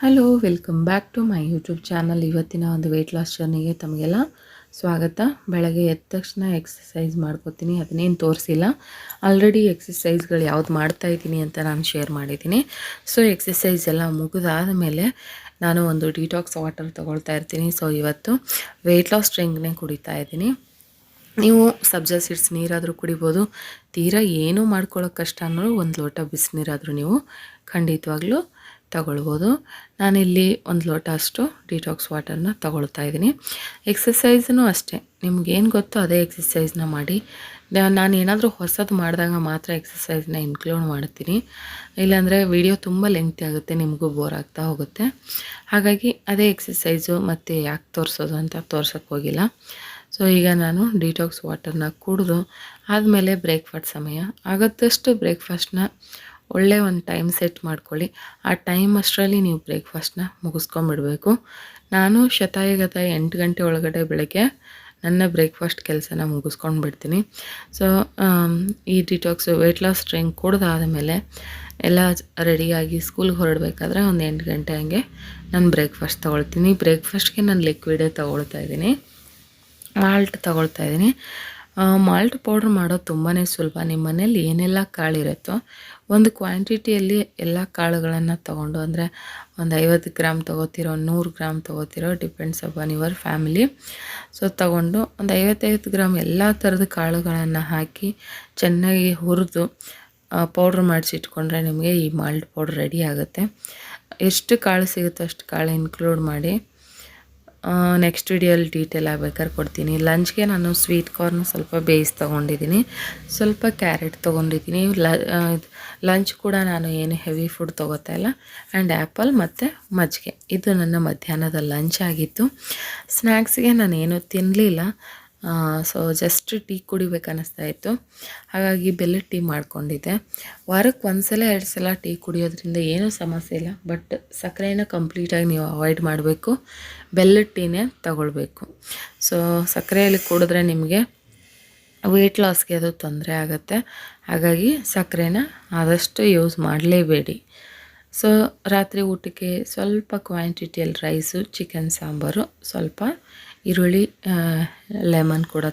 Hello welcome back to my YouTube channel. ಇವತ್ತಿನ ಒಂದು weight loss ಜರ್ನಿಗೆ ತಮಗೆಲ್ಲ ಸ್ವಾಗತ. ಬೆಳಗ್ಗೆ ಎದ್ದ ತಕ್ಷಣ ಎಕ್ಸಸೈಸ್ ಮಾಡ್ಕೋತೀನಿ, ಅದನ್ನೇನು ತೋರಿಸಿಲ್ಲ. ಆಲ್ರೆಡಿ ಎಕ್ಸಸೈಸ್ಗಳು ಯಾವ್ದು ಮಾಡ್ತಾಯಿದ್ದೀನಿ ಅಂತ ನಾನು ಶೇರ್ ಮಾಡಿದ್ದೀನಿ. ಸೊ ಎಕ್ಸಸೈಸ್ ಎಲ್ಲ ಮುಗಿದಾದ ಮೇಲೆ ನಾನು ಒಂದು ಡಿಟಾಕ್ಸ್ ವಾಟರ್ ತೊಗೊಳ್ತಾ ಇರ್ತೀನಿ. ಸೊ ಇವತ್ತು ವೆಯ್ಟ್ ಲಾಸ್ ಡ್ರಿಂಕ್ನೇ ಕುಡಿತಾ ಇದ್ದೀನಿ. ನೀವು ಸಬ್ಜಾ ಸೀಡ್ಸ್ ನೀರಾದರೂ ಕುಡಿಬೋದು. ತೀರಾ ಏನೂ ಮಾಡ್ಕೊಳ್ಳೋಕೆ ಕಷ್ಟ ಅನ್ನೋರು ಒಂದು ಲೋಟ ಬಿಸಿನೀರಾದರೂ ನೀವು ಖಂಡಿತವಾಗ್ಲೂ ತಗೊಳ್ಬೋದು. ನಾನಿಲ್ಲಿ ಒಂದು ಲೋಟ ಅಷ್ಟು ಡಿಟಾಕ್ಸ್ ವಾಟರ್ನ ತಗೊಳ್ತಾ ಇದ್ದೀನಿ. ಎಕ್ಸಸೈಸೂ ಅಷ್ಟೇ, ನಿಮ್ಗೇನು ಗೊತ್ತೋ ಅದೇ ಎಕ್ಸಸೈಸ್ನ ಮಾಡಿ. ನಾನು ಏನಾದರೂ ಹೊಸದು ಮಾಡಿದಾಗ ಮಾತ್ರ ಎಕ್ಸಸೈಸ್ನ ಇನ್ಕ್ಲೂಡ್ ಮಾಡ್ತೀನಿ, ಇಲ್ಲಾಂದರೆ ವಿಡಿಯೋ ತುಂಬ ಲೆಂಗ್ತಿ ಆಗುತ್ತೆ, ನಿಮಗೂ ಬೋರ್ ಆಗ್ತಾ ಹೋಗುತ್ತೆ. ಹಾಗಾಗಿ ಅದೇ ಎಕ್ಸಸೈಸು ಮತ್ತು ಯಾಕೆ ತೋರಿಸೋದು ಅಂತ ತೋರ್ಸೋಕ್ಕೆ ಹೋಗಿಲ್ಲ. ಸೊ ಈಗ ನಾನು ಡಿಟಾಕ್ಸ್ ವಾಟರ್ನ ಕುಡಿದು ಆದಮೇಲೆ ಬ್ರೇಕ್ಫಾಸ್ಟ್ ಸಮಯ ಆಗುತ್ತಷ್ಟು ಬ್ರೇಕ್ಫಾಸ್ಟ್ನ ಒಳ್ಳೆ ಒಂದು ಟೈಮ್ ಸೆಟ್ ಮಾಡ್ಕೊಳ್ಳಿ. ಆ ಟೈಮ್ ಅಷ್ಟರಲ್ಲಿ ನೀವು ಬ್ರೇಕ್ಫಾಸ್ಟ್ನ ಮುಗಿಸ್ಕೊಂಬಿಡ್ಬೇಕು. ನಾನು ಶತಾಯಗತಾಯ 8 ಗಂಟೆ ಒಳಗಡೆ ಬೆಳಗ್ಗೆ ನನ್ನ ಬ್ರೇಕ್ಫಾಸ್ಟ್ ಕೆಲಸನ ಮುಗಿಸ್ಕೊಂಡು ಬಿಡ್ತೀನಿ. ಸೊ ಈ ಡಿಟಾಕ್ಸ್ ವೆಯ್ಟ್ ಲಾಸ್ ಡ್ರಿಂಕ್ ಕುಡ್ದಾದ ಮೇಲೆ ಎಲ್ಲ ರೆಡಿಯಾಗಿ ಸ್ಕೂಲ್ಗೆ ಹೊರಡಬೇಕಾದ್ರೆ ಒಂದು 8 ಗಂಟೆ ಹಂಗೆ ನಾನು ಬ್ರೇಕ್ಫಾಸ್ಟ್ ತೊಗೊಳ್ತೀನಿ. ಬ್ರೇಕ್ಫಾಸ್ಟ್ಗೆ ನಾನು ಲಿಕ್ವಿಡೇ ತೊಗೊಳ್ತಾ ಇದ್ದೀನಿ, ಮಾಲ್ಟ್ ತೊಗೊಳ್ತಾ ಇದ್ದೀನಿ. ಮಾಲ್ಟ್ ಪೌಡ್ರ್ ಮಾಡೋದು ತುಂಬಾ ಸುಲಭ. ನಿಮ್ಮ ಮನೇಲಿ ಏನೆಲ್ಲ ಕಾಳಿರುತ್ತೋ ಒಂದು ಕ್ವಾಂಟಿಟಿಯಲ್ಲಿ ಎಲ್ಲ ಕಾಳುಗಳನ್ನು ತೊಗೊಂಡು, ಅಂದರೆ ಒಂದು 50 ಗ್ರಾಮ್ ತೊಗೋತಿರೋ, 100 ಗ್ರಾಮ್ ತೊಗೋತಿರೋ, depends upon your family. So ತೊಗೊಂಡು ಒಂದು 50 ಗ್ರಾಮ್ ಎಲ್ಲ ಥರದ ಕಾಳುಗಳನ್ನು ಹಾಕಿ ಚೆನ್ನಾಗಿ ಹುರಿದು ಪೌಡ್ರ್ ಮಾಡಿಸಿಟ್ಕೊಂಡ್ರೆ ನಿಮಗೆ ಈ ಮಾಲ್ಟ್ ಪೌಡ್ರ್ ರೆಡಿ ಆಗುತ್ತೆ. ಎಷ್ಟು ಕಾಳು ಸಿಗುತ್ತೋ ಅಷ್ಟು ಕಾಳು ಇನ್ಕ್ಲೂಡ್ ಮಾಡಿ. ನೆಕ್ಸ್ಟ್ ವಿಡಿಯೋಲಿ ಡೀಟೇಲ್ ಆಗಬೇಕಾದ್ರೆ ಕೊಡ್ತೀನಿ. ಲಂಚ್ಗೆ ನಾನು ಸ್ವೀಟ್ ಕಾರ್ನ್ ಸ್ವಲ್ಪ ಬೇಯಿಸಿ ತೊಗೊಂಡಿದ್ದೀನಿ, ಸ್ವಲ್ಪ ಕ್ಯಾರೆಟ್ ತೊಗೊಂಡಿದ್ದೀನಿ. ಲಂಚ್ ಕೂಡ ನಾನು ಏನು ಹೆವಿ ಫುಡ್ ತೊಗೋತಾ ಇಲ್ಲ. ಆ್ಯಂಡ್ ಆ್ಯಪಲ್ ಮತ್ತು ಮಜ್ಜಿಗೆ, ಇದು ನನ್ನ ಮಧ್ಯಾಹ್ನದ ಲಂಚ್ ಆಗಿತ್ತು. ಸ್ನ್ಯಾಕ್ಸ್ಗೆ ನಾನು ಏನೂ ತಿನ್ನಲಿಲ್ಲ. ಸೊ ಜಸ್ಟ್ ಟೀ ಕುಡಿಬೇಕು ಅನ್ನಿಸ್ತಾ ಇತ್ತು, ಹಾಗಾಗಿ ಬೆಲ್ಲದ ಟೀ ಮಾಡ್ಕೊಂಡಿದ್ದೆ. ವಾರಕ್ಕೆ 1 ಸಲ 2 ಸಲ ಟೀ ಕುಡಿಯೋದ್ರಿಂದ ಏನೂ ಸಮಸ್ಯೆ ಇಲ್ಲ, ಬಟ್ ಸಕ್ಕರೆನ ಕಂಪ್ಲೀಟಾಗಿ ನೀವು ಅವಾಯ್ಡ್ ಮಾಡಬೇಕು, ಬೆಲ್ಲದ ಟೀನೇ ತಗೊಳ್ಬೇಕು. ಸೊ ಸಕ್ಕರೆಯಲ್ಲಿ ಕುಡಿದ್ರೆ ನಿಮಗೆ ವೆಯ್ಟ್ ಲಾಸ್ಗೆ ಅದು ತೊಂದರೆ ಆಗುತ್ತೆ. ಹಾಗಾಗಿ ಸಕ್ಕರೆನ ಆದಷ್ಟು ಯೂಸ್ ಮಾಡಲೇಬೇಡಿ. ಸೊ ರಾತ್ರಿ ಊಟಕ್ಕೆ ಸ್ವಲ್ಪ ಕ್ವಾಂಟಿಟಿಯಲ್ಲಿ ರೈಸು, ಚಿಕನ್ ಸಾಂಬಾರು, ಸ್ವಲ್ಪ ಈರುಳ್ಳಿ, ಲೆಮನ್ ಕೂಡ